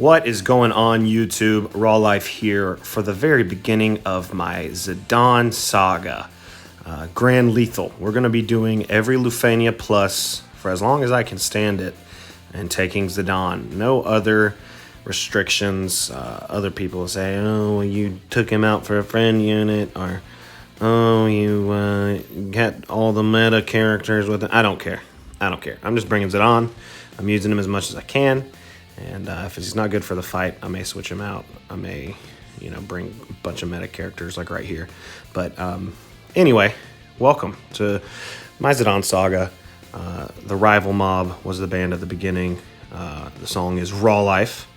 What is going on, YouTube? Raw Life here for the very beginning of my Zidane Saga. Grand Lethal. We're going to be doing every Lufenia plus for as long as I can stand it and taking Zidane. No other restrictions. Other people say, oh, you took him out for a friend unit, or oh, you got all the meta characters with it. I don't care. I'm just bringing Zidane. I'm using him as much as I can. And if he's not good for the fight, I may switch him out. I may, bring a bunch of meta characters like right here. But anyway, welcome to my Zidane Saga. The Rival Mob was the band at the beginning. The song is Raw Life.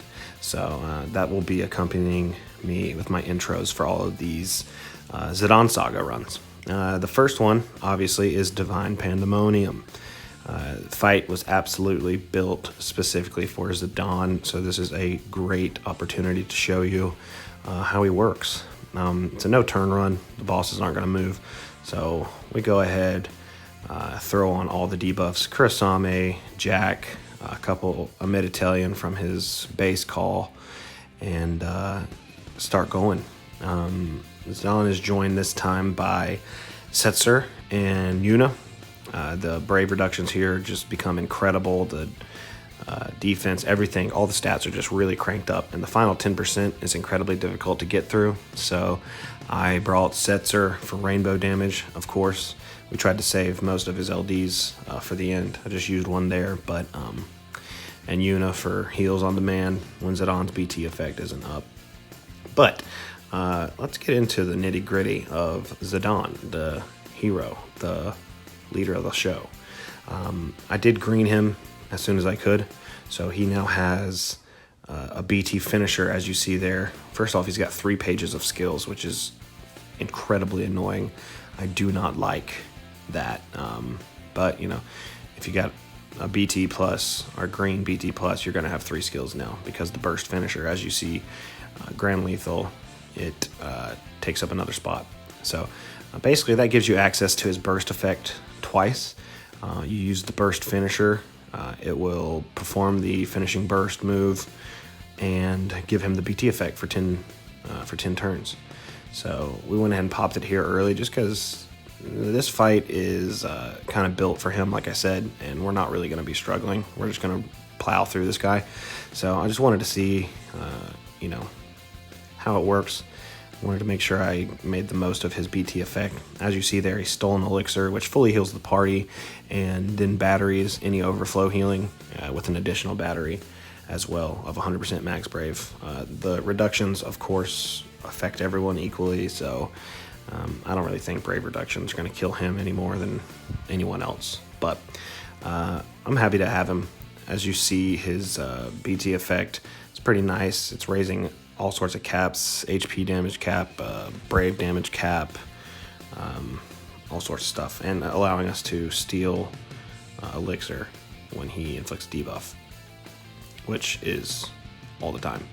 So that will be accompanying me with my intros for all of these Zidane Saga runs. The first one, obviously, is Divine Pandemonium. The fight was absolutely built specifically for Zidane, so this is a great opportunity to show you how he works. It's a no-turn run. The bosses aren't going to move, so we go ahead, throw on all the debuffs. Kurasame, Jack, a mid-Italian from his base call, and start going. Zidane is joined this time by Setzer and Yuna. The Brave reductions here just become incredible. The defense, everything, all the stats are just really cranked up. And the final 10% is incredibly difficult to get through. So I brought Setzer for rainbow damage, of course. We tried to save most of his LDs for the end. I just used one there. But and Yuna for heals on demand when Zidane's BT effect isn't up. But let's get into the nitty-gritty of Zidane, the hero, the leader of the show. I did green him as soon as I could, so he now has a BT finisher, as you see there. First off, he's got 3 pages of skills, which is incredibly annoying. I do not like that, but if you got a BT plus or green BT plus, you're going to have 3 skills now, because the burst finisher, as you see, Grand Lethal, it takes up another spot. So basically that gives you access to his burst effect twice. You use the burst finisher, it will perform the finishing burst move and give him the BT effect for 10 turns. So we went ahead and popped it here early just because this fight is kind of built for him, like I said, and we're not really going to be struggling. We're just going to plow through this guy. So I just wanted to see how it works. Wanted to make sure I made the most of his BT effect. As you see there, he stole an elixir, which fully heals the party, and then batteries, any overflow healing with an additional battery as well of 100% max brave. The reductions, of course, affect everyone equally, so I don't really think brave reductions are going to kill him any more than anyone else. But I'm happy to have him. As you see, his BT effect, it's pretty nice. It's raising all sorts of caps, HP damage cap, brave damage cap, all sorts of stuff, and allowing us to steal elixir when he inflicts debuff, which is all the time.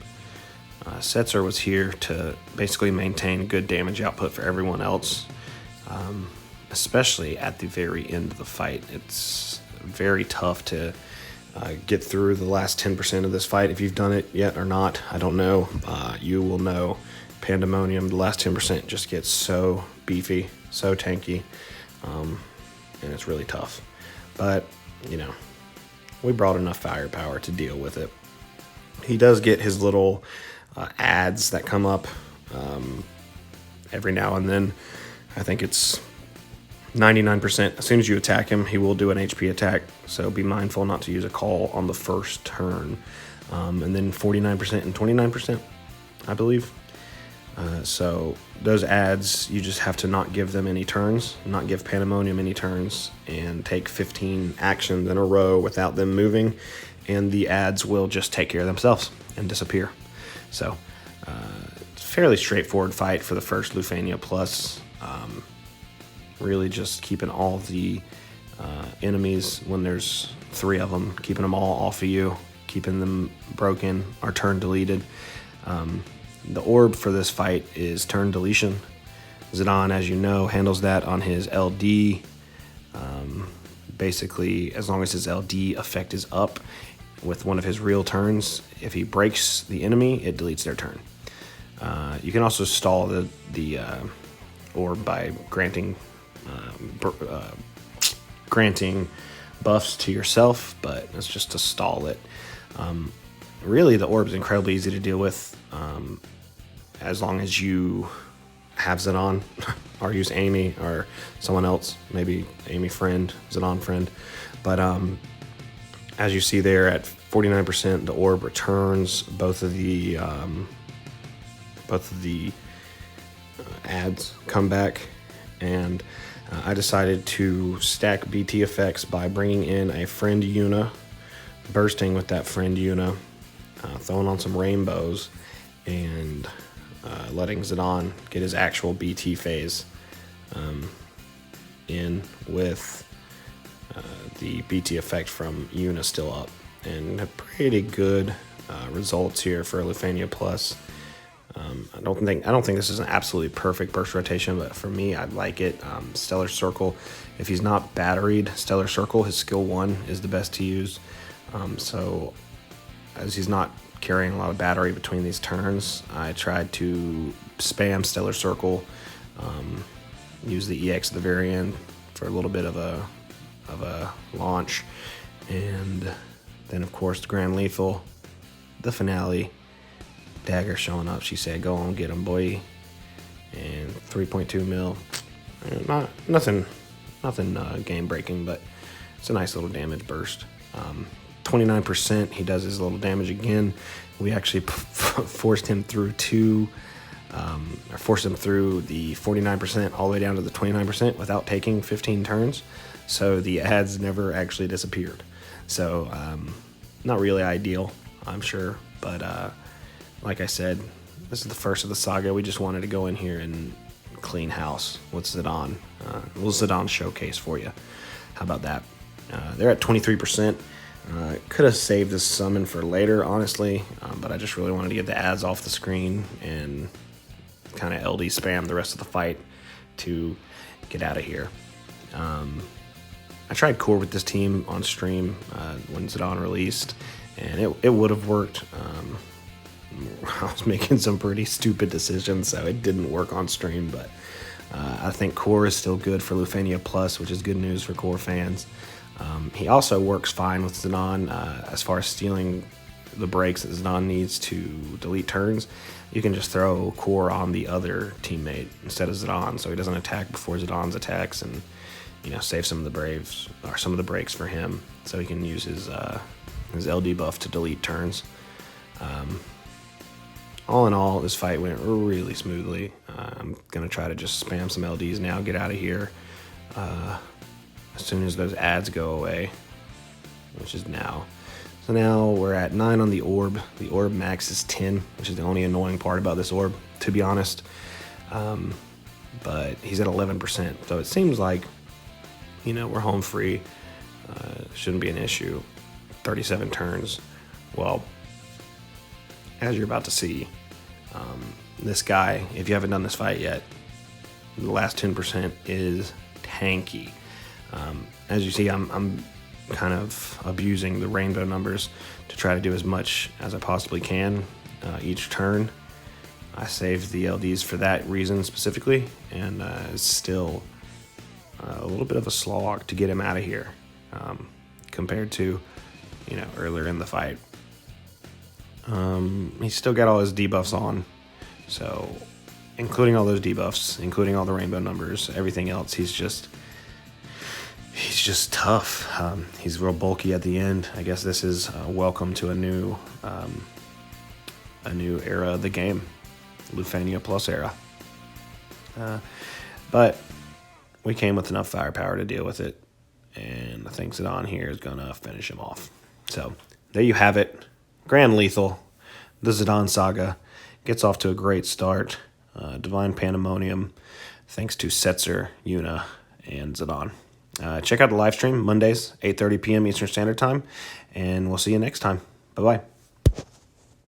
Setzer was here to basically maintain good damage output for everyone else, especially at the very end of the fight. It's very tough to get through the last 10% of this fight. If you've done it yet or not, I don't know. You will know. Pandemonium, the last 10% just gets so beefy, so tanky, and it's really tough. But, we brought enough firepower to deal with it. He does get his little ads that come up every now and then. I think it's 99%. As soon as you attack him, he will do an HP attack, so be mindful not to use a call on the first turn. And then 49% and 29%, I believe. So those ads, you just have to not give them any turns, not give Pandemonium any turns, and take 15 actions in a row without them moving, and the ads will just take care of themselves and disappear. So it's a fairly straightforward fight for the first Lufenia plus. Really just keeping all the enemies, when there's 3 of them, keeping them all off of you, keeping them broken or turn deleted. The orb for this fight is turn deletion. Zidane, as you know, handles that on his LD. Basically, as long as his LD effect is up, with one of his real turns. If he breaks the enemy, it deletes their turn. You can also stall the orb by granting buffs to yourself, but it's just to stall it. Really, the orb's incredibly easy to deal with, as long as you have Zidane or use Amy or someone else, maybe Amy friend, Zidane friend. But as you see there at 49%, the orb returns both of the ads come back, and I decided to stack BT effects by bringing in a friend Yuna, bursting with that friend Yuna, throwing on some rainbows, and letting Zidane get his actual BT phase in with the BT effect from Yuna still up, and pretty good results here for Lufenia Plus. I don't think this is an absolutely perfect burst rotation, but for me, I like it. Stellar Circle, if he's not batteried, Stellar Circle, his skill 1 is the best to use. So as he's not carrying a lot of battery between these turns, I tried to spam Stellar Circle, use the EX at the very end for a little bit of a launch, and then of course the Grand Lethal, the finale. Dagger showing up. She said, "Go on, get him, boy." And 3.2 mil. Nothing game breaking, but it's a nice little damage burst. 29%. He does his little damage again. We actually forced him through forced him through the 49% all the way down to the 29% without taking 15 turns. So the ads never actually disappeared. So not really ideal, I'm sure, but like I said, this is the first of the saga. We just wanted to go in here and clean house with Zidane. A little Zidane showcase for you. How about that? They're at 23%. Could have saved this summon for later, honestly, but I just really wanted to get the ads off the screen and kind of LD spam the rest of the fight to get out of here. I tried core with this team on stream when Zidane released, and it would have worked. I was making some pretty stupid decisions, so it didn't work on stream, but I think core is still good for Lufenia Plus, which is good news for core fans. He also works fine with Zidane as far as stealing the breaks that Zidane needs to delete turns. You can just throw core on the other teammate instead of Zidane, so he doesn't attack before Zidane's attacks, and save some of the braves or some of the breaks for him, so he can use his LD buff to delete turns. All in all, this fight went really smoothly. I'm going to try to just spam some LDs now, get out of here as soon as those ads go away, which is now. So now we're at 9 on the orb. The orb max is 10, which is the only annoying part about this orb, to be honest. But he's at 11%, so it seems like, we're home free. Shouldn't be an issue. 37 turns. Well, as you're about to see, this guy, if you haven't done this fight yet, the last 10% is tanky. As you see, I'm kind of abusing the rainbow numbers to try to do as much as I possibly can each turn. I saved the LDs for that reason specifically, and it's still a little bit of a slog to get him out of here compared to earlier in the fight. He's still got all his debuffs on, so including all those debuffs, including all the rainbow numbers, everything else, he's just tough. He's real bulky at the end. I guess this is welcome to a new era of the game, Lufenia Plus era. But we came with enough firepower to deal with it, and I think Zidane here is gonna finish him off. So there you have it. Grand Lethal, the Zidane saga, gets off to a great start. Divine Pandemonium, thanks to Setzer, Yuna, and Zidane. Check out the live stream Mondays, 8:30 p.m. Eastern Standard Time, and we'll see you next time. Bye-bye.